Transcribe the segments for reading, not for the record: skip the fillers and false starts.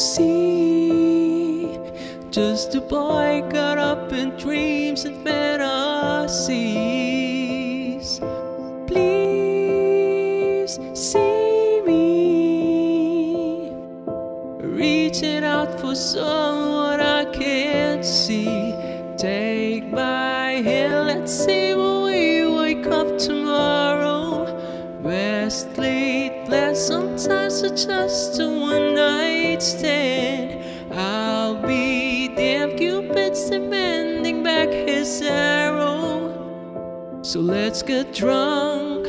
see. Just a boy caught up in dreams and fantasies. Please see me, reaching out for someone I can't see. Take my hand, let's see when we wake up tomorrow. Rest late, plans sometimes are just a one-night stand. I'll be damned, Cupid's demanding back his arrow. So let's get drunk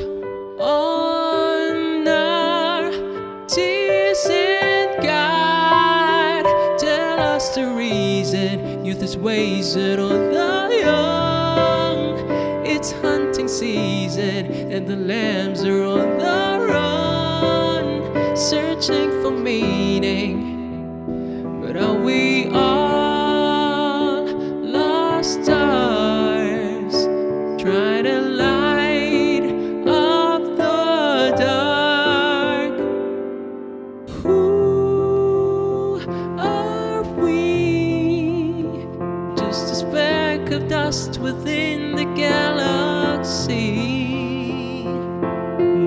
on our tears and God tell us the reason youth is wasted on the young. It's hunting season and the lambs are on the run, searching for meaning. But are we all lost stars, trying to light up the dark? Who are we? Just a speck of dust within the galaxy.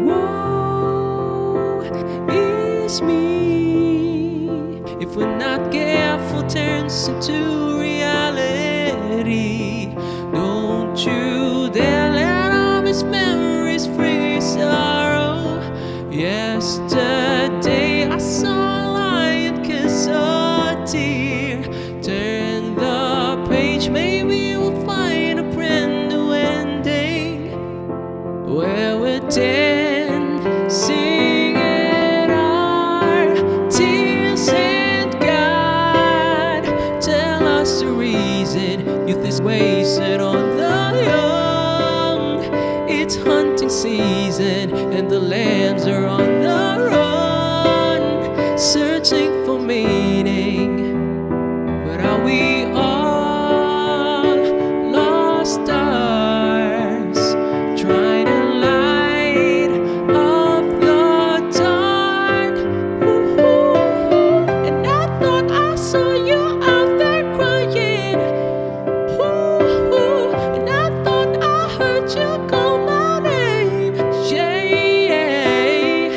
Woe is me if we're not careful, turns into reality. Don't you dare let all these memories bring sorrow. Yesterday I saw a lion kiss a tear. Turn the page, maybe we'll find a brand new ending where we're dancing in our tears. The reason youth is wasted on the young. It's hunting season and the lambs are on the run, searching for meaning. But are we all lost stars, trying to light up the dark? Ooh, and I thought I saw you out there crying. Ooh, and I thought I heard you call my name. Yeah,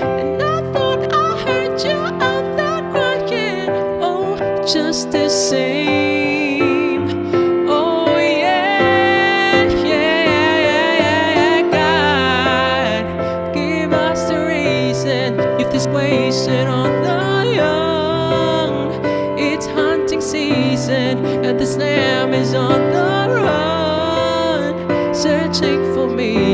and I thought I heard you out there crying. Oh, just the same. Oh yeah, yeah, God, give us the reason youth is wasted on the young. It's hunting season and the lamb is on the run, searching for me.